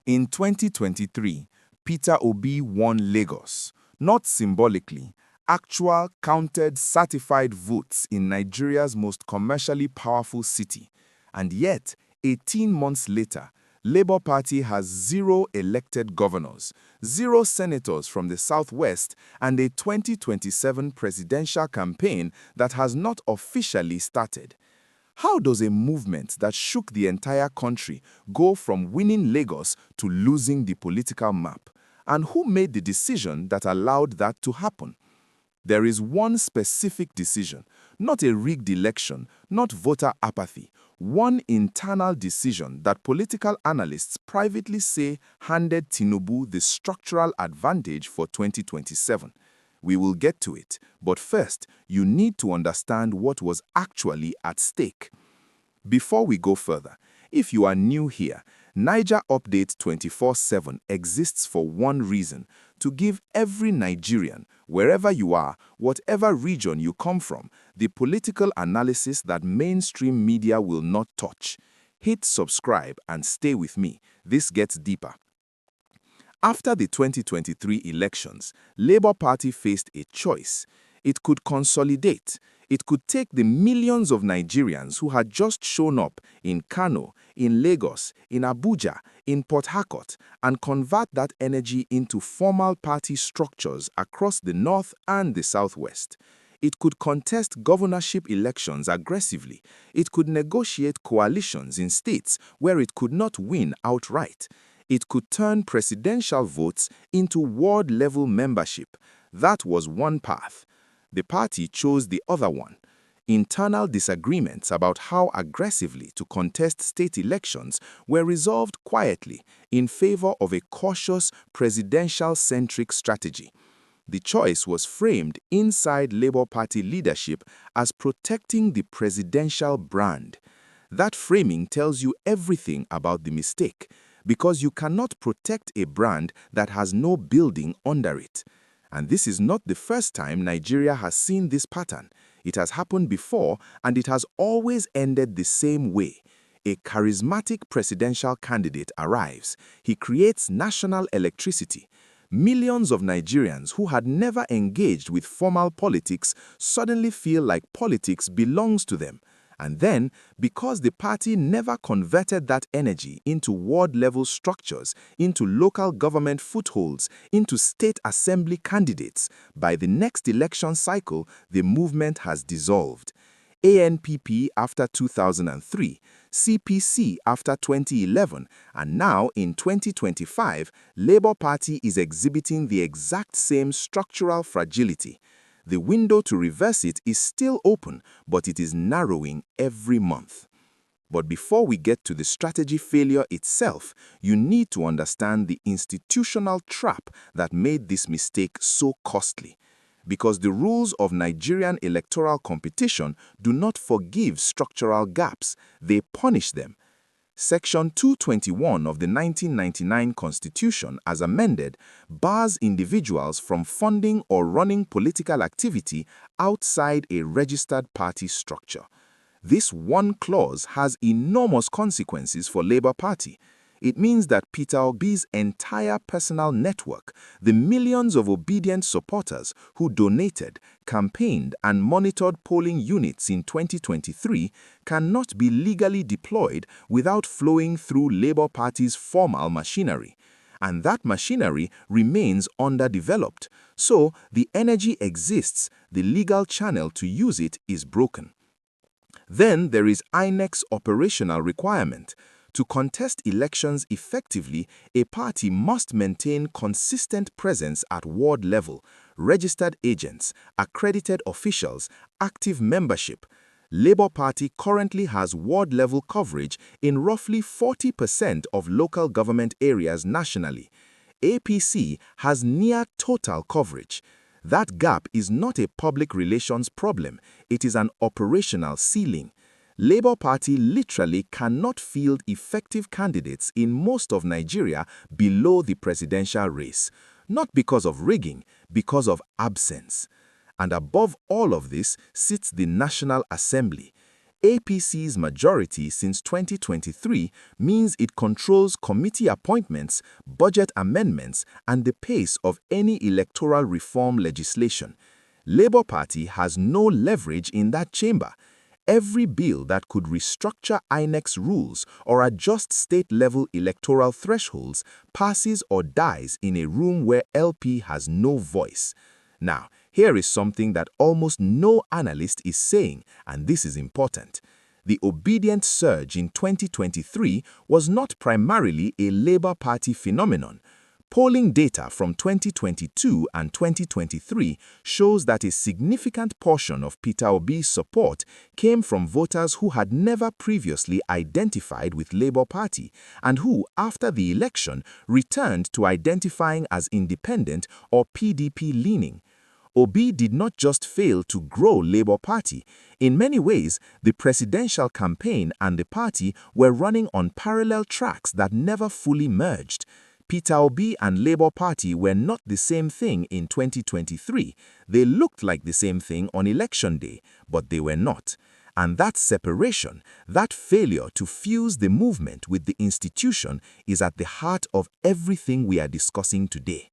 In 2023, Peter Obi won Lagos, not symbolically, actual counted certified votes in Nigeria's most commercially powerful city. And yet, 18 months later, Labour Party has 0 elected governors, 0 senators from the southwest, and a 2027 presidential campaign that has not officially started. How does a movement that shook the entire country go from winning Lagos to losing the political map? And who made the decision that allowed that to happen? There is one specific decision, not a rigged election, not voter apathy, one internal decision that political analysts privately say handed Tinubu the structural advantage for 2027. We will get to it, but first, you need to understand what was actually at stake. Before we go further, if you are new here, Naija Update 24/7 exists for one reason: to give every Nigerian, wherever you are, whatever region you come from, the political analysis that mainstream media will not touch. Hit subscribe and stay with me. This gets deeper. After the 2023 elections, Labour Party faced a choice. It could consolidate. It could take the millions of Nigerians who had just shown up in Kano, in Lagos, in Abuja, in Port Harcourt, and convert that energy into formal party structures across the north and the southwest. It could contest governorship elections aggressively. It could negotiate coalitions in states where it could not win outright. It could turn presidential votes into ward-level membership. That was one path. The party chose the other one. Internal disagreements about how aggressively to contest state elections were resolved quietly in favor of a cautious presidential-centric strategy. The choice was framed inside Labour Party leadership as protecting the presidential brand. That framing tells you everything about the mistake, because you cannot protect a brand that has no building under it. And this is not the first time Nigeria has seen this pattern. It has happened before, and it has always ended the same way. A charismatic presidential candidate arrives. He creates national electricity. Millions of Nigerians who had never engaged with formal politics suddenly feel like politics belongs to them. And then, because the party never converted that energy into ward-level structures, into local government footholds, into state assembly candidates, by the next election cycle, the movement has dissolved. ANPP after 2003, CPC after 2011, and now in 2025, Labour Party is exhibiting the exact same structural fragility. The window to reverse it is still open, but it is narrowing every month. But before we get to the strategy failure itself, you need to understand the institutional trap that made this mistake so costly. Because the rules of Nigerian electoral competition do not forgive structural gaps, they punish them. Section 221 of the 1999 Constitution, as amended, bars individuals from funding or running political activity outside a registered party structure. This one clause has enormous consequences for Labour Party. It means that Peter Obi's entire personal network, the millions of obedient supporters who donated, campaigned, and monitored polling units in 2023, cannot be legally deployed without flowing through Labour Party's formal machinery. And that machinery remains underdeveloped. So, the energy exists, the legal channel to use it is broken. Then there is INEC's operational requirement. To contest elections effectively, a party must maintain consistent presence at ward level, registered agents, accredited officials, active membership. Labour Party currently has ward-level coverage in roughly 40% of local government areas nationally. APC has near total coverage. That gap is not a public relations problem, it is an operational ceiling. Labour Party literally cannot field effective candidates in most of Nigeria below the presidential race, not because of rigging, because of absence. And above all of this sits the National Assembly. APC's majority since 2023 means it controls committee appointments, budget amendments, and the pace of any electoral reform legislation. Labour Party has no leverage in that chamber. Every bill that could restructure INEC's rules or adjust state-level electoral thresholds passes or dies in a room where LP has no voice. Now, here is something that almost no analyst is saying, and this is important. The obedient surge in 2023 was not primarily a Labour Party phenomenon. Polling data from 2022 and 2023 shows that a significant portion of Peter Obi's support came from voters who had never previously identified with Labour Party and who, after the election, returned to identifying as independent or PDP-leaning. Obi did not just fail to grow Labour Party. In many ways, the presidential campaign and the party were running on parallel tracks that never fully merged. Peter Obi and Labour Party were not the same thing in 2023. They looked like the same thing on election day, but they were not. And that separation, that failure to fuse the movement with the institution is at the heart of everything we are discussing today.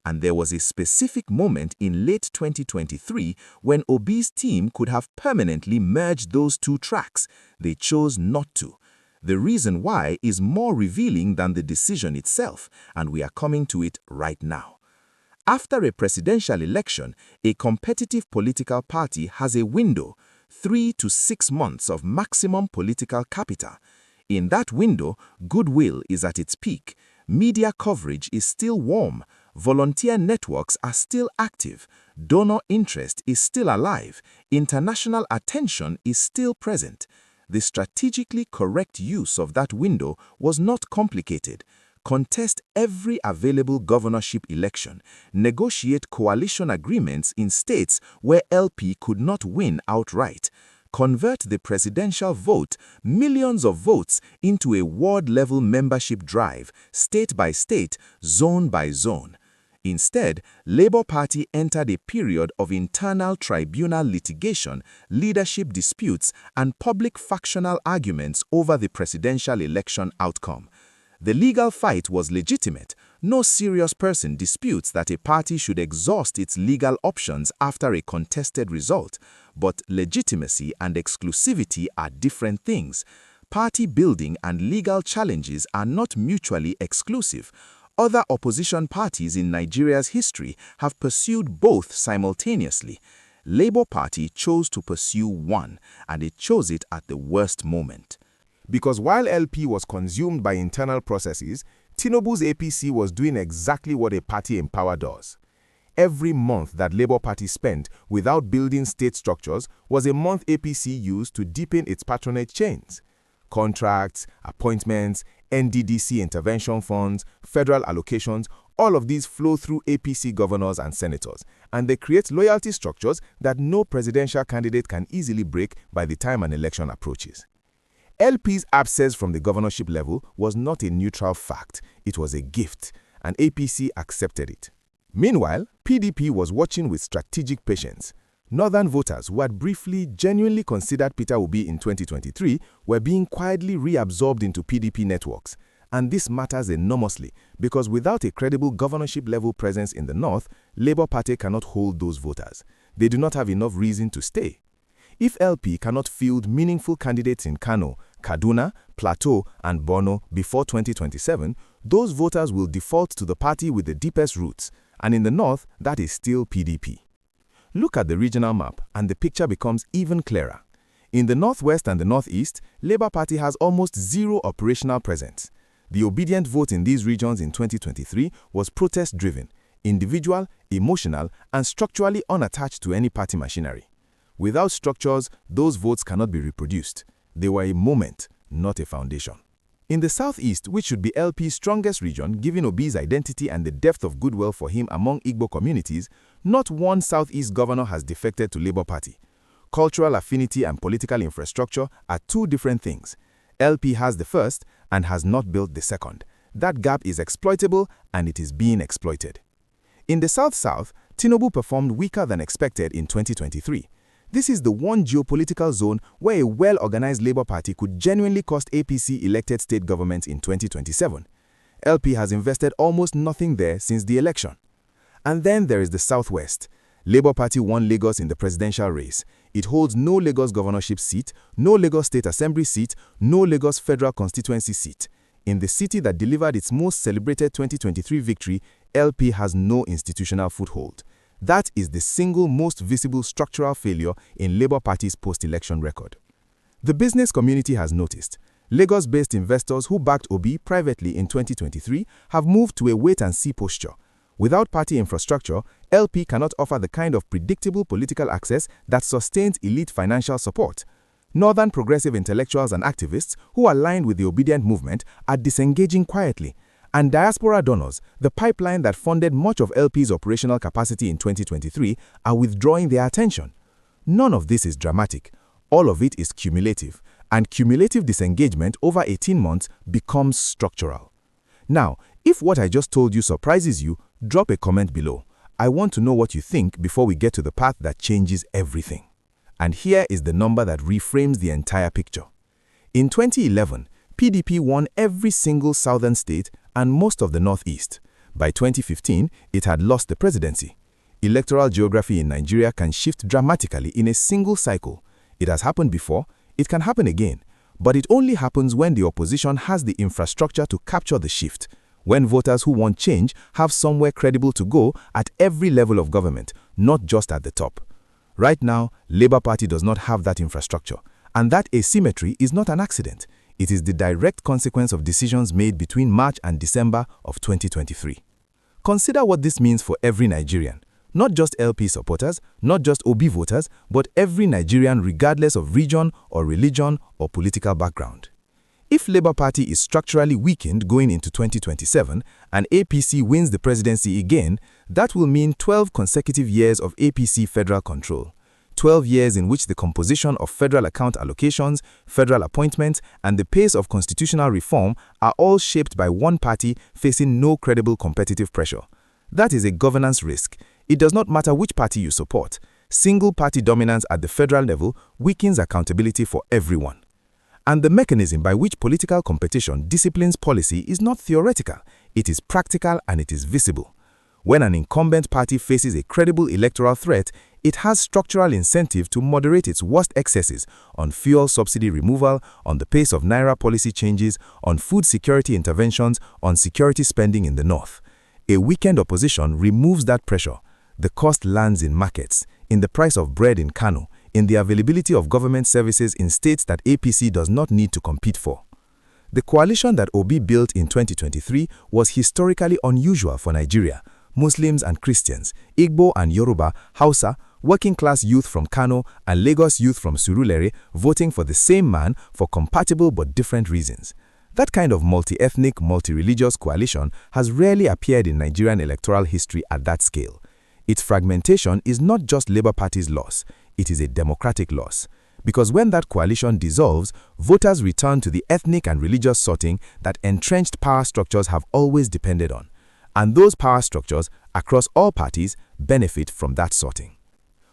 And there was a specific moment in late 2023 when Obi's team could have permanently merged those two tracks. They chose not to. The reason why is more revealing than the decision itself, and we are coming to it right now. After a presidential election, a competitive political party has a window, 3 to 6 months of maximum political capital. In that window, goodwill is at its peak, media coverage is still warm, volunteer networks are still active, donor interest is still alive, international attention is still present. The strategically correct use of that window was not complicated. Contest every available governorship election, negotiate coalition agreements in states where LP could not win outright, convert the presidential vote, millions of votes, into a ward-level membership drive, state by state, zone by zone. Instead, Labour Party entered a period of internal tribunal litigation, leadership disputes, and public factional arguments over the presidential election outcome. The legal fight was legitimate. No serious person disputes that a party should exhaust its legal options after a contested result. But legitimacy and exclusivity are different things. Party building and legal challenges are not mutually exclusive. Other opposition parties in Nigeria's history have pursued both simultaneously. Labour Party chose to pursue one, and it chose it at the worst moment. Because while LP was consumed by internal processes, Tinubu's APC was doing exactly what a party in power does. Every month that Labour Party spent without building state structures was a month APC used to deepen its patronage chains. Contracts, appointments, NDDC intervention funds, federal allocations, all of these flow through APC governors and senators, and they create loyalty structures that no presidential candidate can easily break by the time an election approaches. LP's abscess from the governorship level was not a neutral fact, it was a gift, and APC accepted it. Meanwhile, PDP was watching with strategic patience. Northern voters who had briefly, genuinely considered Peter Obi in 2023 were being quietly reabsorbed into PDP networks. And this matters enormously because without a credible governorship-level presence in the north, Labour Party cannot hold those voters. They do not have enough reason to stay. If LP cannot field meaningful candidates in Kano, Kaduna, Plateau, and Borno before 2027, those voters will default to the party with the deepest roots. And in the north, that is still PDP. Look at the regional map and the picture becomes even clearer. In the northwest and the northeast, Labour Party has almost zero operational presence. The obedient vote in these regions in 2023 was protest-driven, individual, emotional, and structurally unattached to any party machinery. Without structures, those votes cannot be reproduced. They were a moment, not a foundation. In the southeast, which should be LP's strongest region, given Obi's identity and the depth of goodwill for him among Igbo communities, not one southeast governor has defected to Labour Party. Cultural affinity and political infrastructure are two different things. LP has the first and has not built the second. That gap is exploitable and it is being exploited. In the South-South, Tinubu performed weaker than expected in 2023. This is the one geopolitical zone where a well-organized Labour Party could genuinely cost APC elected state governments in 2027. LP has invested almost nothing there since the election. And then there is the Southwest. Labour Party won Lagos in the presidential race. It holds no Lagos governorship seat, no Lagos State Assembly seat, no Lagos Federal Constituency seat. In the city that delivered its most celebrated 2023 victory, LP has no institutional foothold. That is the single most visible structural failure in Labour Party's post-election record. The business community has noticed. Lagos-based investors who backed Obi privately in 2023 have moved to a wait-and-see posture. Without party infrastructure, LP cannot offer the kind of predictable political access that sustains elite financial support. Northern progressive intellectuals and activists who aligned with the obedient movement are disengaging quietly. And diaspora donors, the pipeline that funded much of LP's operational capacity in 2023, are withdrawing their attention. None of this is dramatic. All of it is cumulative. And cumulative disengagement over 18 months becomes structural. Now, if what I just told you surprises you, drop a comment below. I want to know what you think before we get to the path that changes everything. And here is the number that reframes the entire picture. In 2011, PDP won every single southern state and most of the northeast. By 2015, it had lost the presidency. Electoral geography in Nigeria can shift dramatically in a single cycle. It has happened before, it can happen again, but it only happens when the opposition has the infrastructure to capture the shift, when voters who want change have somewhere credible to go at every level of government, not just at the top. Right now, Labour Party does not have that infrastructure, and that asymmetry is not an accident. It is the direct consequence of decisions made between March and December of 2023. Consider what this means for every Nigerian. Not just LP supporters, not just Obi voters, but every Nigerian regardless of region or religion or political background. If Labour Party is structurally weakened going into 2027 and APC wins the presidency again, that will mean 12 consecutive years of APC federal control. 12 years in which the composition of federal account allocations, federal appointments, and the pace of constitutional reform are all shaped by one party facing no credible competitive pressure. That is a governance risk. It does not matter which party you support. Single-party dominance at the federal level weakens accountability for everyone. And the mechanism by which political competition disciplines policy is not theoretical. It is practical and it is visible. When an incumbent party faces a credible electoral threat, it has structural incentive to moderate its worst excesses on fuel subsidy removal, on the pace of Naira policy changes, on food security interventions, on security spending in the north. A weakened opposition removes that pressure. The cost lands in markets, in the price of bread in Kano, in the availability of government services in states that APC does not need to compete for. The coalition that Obi built in 2023 was historically unusual for Nigeria. Muslims and Christians, Igbo and Yoruba, Hausa, working-class youth from Kano, and Lagos youth from Surulere voting for the same man for compatible but different reasons. That kind of multi-ethnic, multi-religious coalition has rarely appeared in Nigerian electoral history at that scale. Its fragmentation is not just Labour Party's loss, it is a democratic loss. Because when that coalition dissolves, voters return to the ethnic and religious sorting that entrenched power structures have always depended on. And those power structures, across all parties, benefit from that sorting.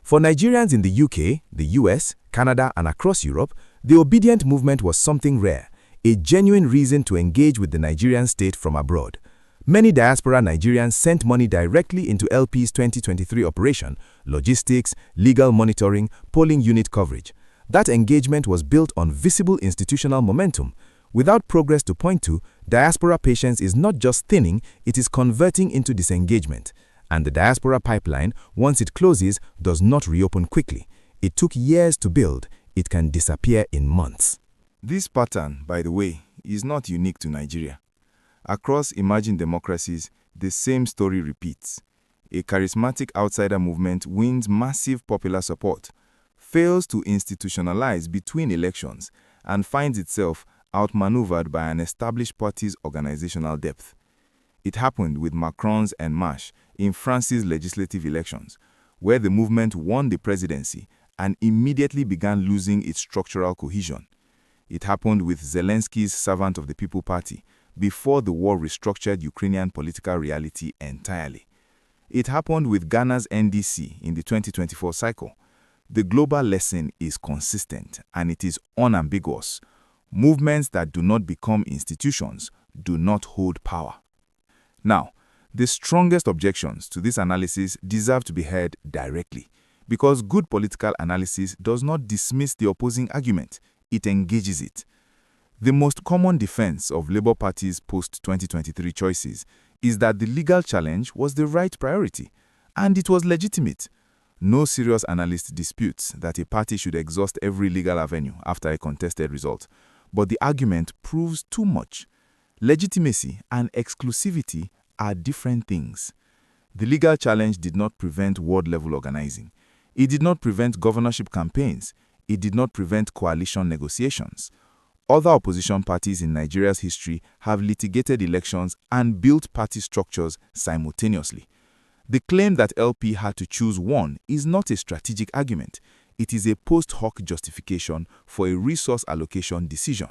For Nigerians in the UK, the US, Canada, and across Europe, the obedient movement was something rare, a genuine reason to engage with the Nigerian state from abroad. Many diaspora Nigerians sent money directly into LP's 2023 operation, logistics, legal monitoring, polling unit coverage. That engagement was built on visible institutional momentum. Without progress to point to, diaspora patience is not just thinning, it is converting into disengagement. And the diaspora pipeline, once it closes, does not reopen quickly. It took years to build. It can disappear in months. This pattern, by the way, is not unique to Nigeria. Across emerging democracies, the same story repeats. A charismatic outsider movement wins massive popular support, fails to institutionalize between elections, and finds itself outmaneuvered by an established party's organizational depth. It happened with Macron's En Marche in France's legislative elections, where the movement won the presidency and immediately began losing its structural cohesion. It happened with Zelensky's Servant of the People Party before the war restructured Ukrainian political reality entirely. It happened with Ghana's NDC in the 2024 cycle. The global lesson is consistent and it is unambiguous. Movements that do not become institutions do not hold power. Now, the strongest objections to this analysis deserve to be heard directly, because good political analysis does not dismiss the opposing argument, it engages it. The most common defense of Labour Party's post-2023 choices is that the legal challenge was the right priority, and it was legitimate. No serious analyst disputes that a party should exhaust every legal avenue after a contested result, but the argument proves too much. Legitimacy and exclusivity are different things. The legal challenge did not prevent ward-level organizing. It did not prevent governorship campaigns. It did not prevent coalition negotiations. Other opposition parties in Nigeria's history have litigated elections and built party structures simultaneously. The claim that LP had to choose one is not a strategic argument. It is a post hoc justification for a resource allocation decision.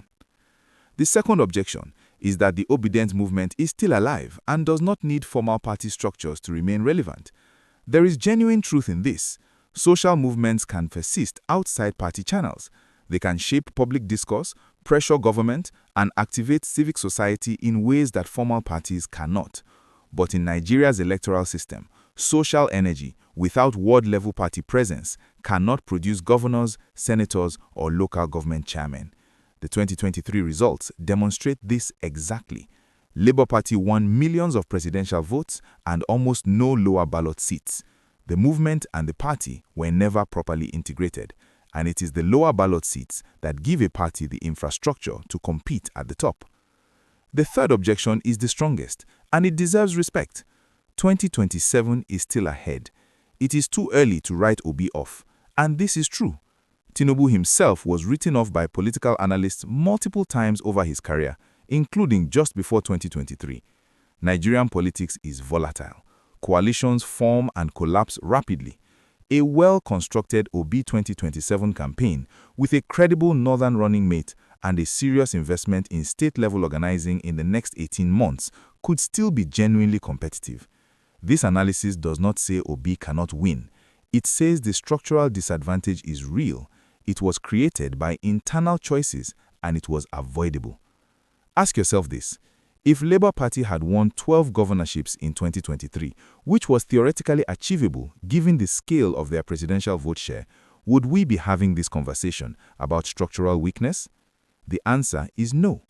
The second objection is that the obedient movement is still alive and does not need formal party structures to remain relevant. There is genuine truth in this. Social movements can persist outside party channels. They can shape public discourse, pressure government, and activate civic society in ways that formal parties cannot. But in Nigeria's electoral system, social energy without ward-level party presence cannot produce governors, senators, or local government chairmen. The 2023 results demonstrate this exactly. Labour Party won millions of presidential votes and almost no lower ballot seats. The movement and the party were never properly integrated, and it is the lower ballot seats that give a party the infrastructure to compete at the top. The third objection is the strongest, and it deserves respect. 2027 is still ahead. It is too early to write Obi off, and this is true. Tinubu himself was written off by political analysts multiple times over his career, including just before 2023. Nigerian politics is volatile. Coalitions form and collapse rapidly. A well-constructed Obi 2027 campaign with a credible northern running mate and a serious investment in state-level organizing in the next 18 months could still be genuinely competitive. This analysis does not say Obi cannot win. It says the structural disadvantage is real. It was created by internal choices and it was avoidable. Ask yourself this. If Labour Party had won 12 governorships in 2023, which was theoretically achievable given the scale of their presidential vote share, would we be having this conversation about structural weakness? The answer is no.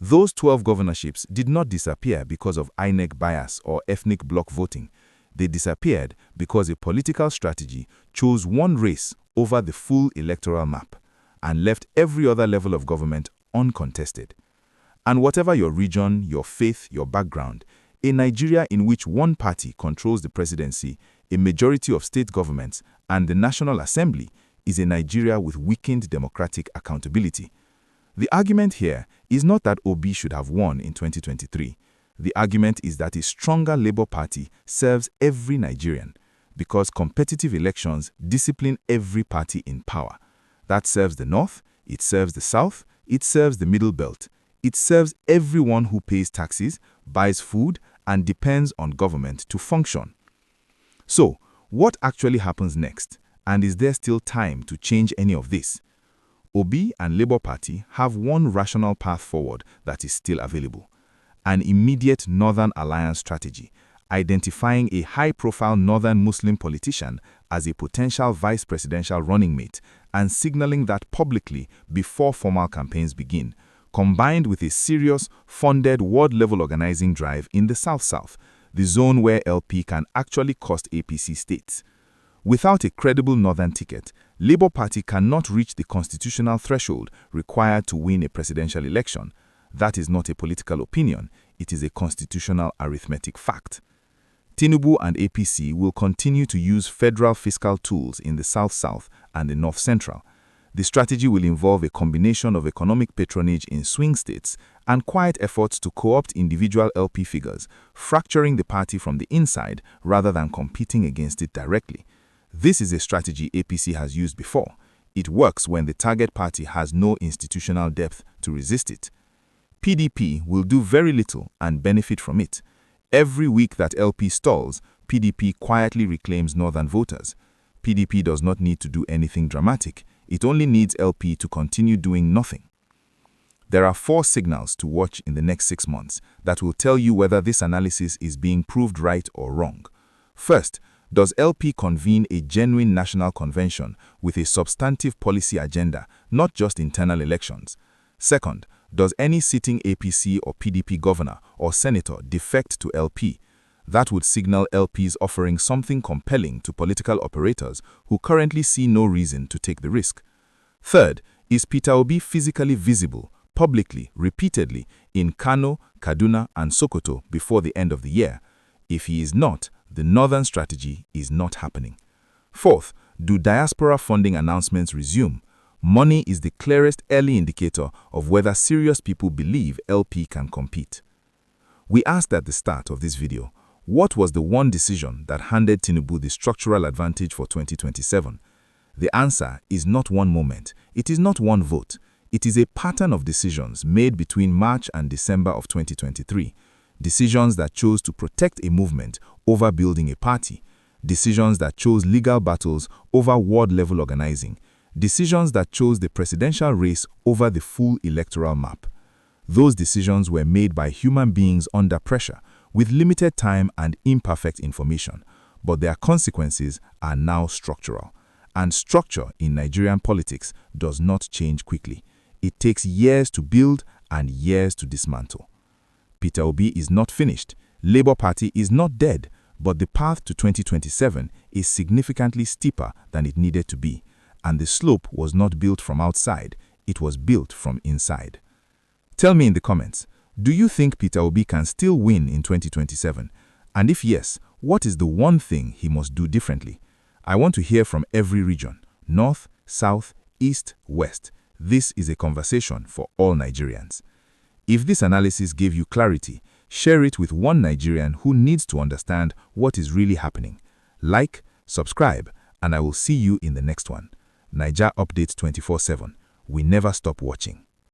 Those 12 governorships did not disappear because of INEC bias or ethnic bloc voting. They disappeared because a political strategy chose one race over the full electoral map and left every other level of government uncontested. And whatever your region, your faith, your background, a Nigeria in which one party controls the presidency, a majority of state governments, and the National Assembly is a Nigeria with weakened democratic accountability. The argument here is not that Obi should have won in 2023. The argument is that a stronger Labour Party serves every Nigerian, because competitive elections discipline every party in power. That serves the North, it serves the South, it serves the Middle Belt. It serves everyone who pays taxes, buys food, and depends on government to function. So, what actually happens next? And is there still time to change any of this? Obi and Labour Party have one rational path forward that is still available. An immediate Northern Alliance strategy, identifying a high-profile Northern Muslim politician as a potential vice presidential running mate and signaling that publicly before formal campaigns begin, combined with a serious, funded ward-level organizing drive in the South-South, the zone where LP can actually cost APC states. Without a credible northern ticket, Labour Party cannot reach the constitutional threshold required to win a presidential election. That is not a political opinion, it is a constitutional arithmetic fact. Tinubu and APC will continue to use federal fiscal tools in the South-South and the North-Central. The strategy will involve a combination of economic patronage in swing states and quiet efforts to co-opt individual LP figures, fracturing the party from the inside rather than competing against it directly. This is a strategy APC has used before. It works when the target party has no institutional depth to resist it. PDP will do very little and benefit from it. Every week that LP stalls, PDP quietly reclaims northern voters. PDP does not need to do anything dramatic. It only needs LP to continue doing nothing. There are 4 signals to watch in the next 6 months that will tell you whether this analysis is being proved right or wrong. First, does LP convene a genuine national convention with a substantive policy agenda, not just internal elections? Second, does any sitting APC or PDP governor or senator defect to LP? That would signal LP's offering something compelling to political operators who currently see no reason to take the risk. Third, is Peter Obi physically visible, publicly, repeatedly, in Kano, Kaduna, and Sokoto before the end of the year? If he is not, the northern strategy is not happening. Fourth, do diaspora funding announcements resume? Money is the clearest early indicator of whether serious people believe LP can compete. We asked at the start of this video, what was the one decision that handed Tinubu the structural advantage for 2027? The answer is not one moment. It is not one vote. It is a pattern of decisions made between March and December of 2023. Decisions that chose to protect a movement over building a party. Decisions that chose legal battles over ward-level organizing. Decisions that chose the presidential race over the full electoral map. Those decisions were made by human beings under pressure, with limited time and imperfect information, but their consequences are now structural. And structure in Nigerian politics does not change quickly. It takes years to build and years to dismantle. Peter Obi is not finished. Labour Party is not dead, but the path to 2027 is significantly steeper than it needed to be, and the slope was not built from outside, it was built from inside. Tell me in the comments, do you think Peter Obi can still win in 2027? And if yes, what is the one thing he must do differently? I want to hear from every region, north, south, east, west. This is a conversation for all Nigerians. If this analysis gave you clarity, share it with one Nigerian who needs to understand what is really happening. Like, subscribe, and I will see you in the next one. Naija Updates 24/7. We never stop watching.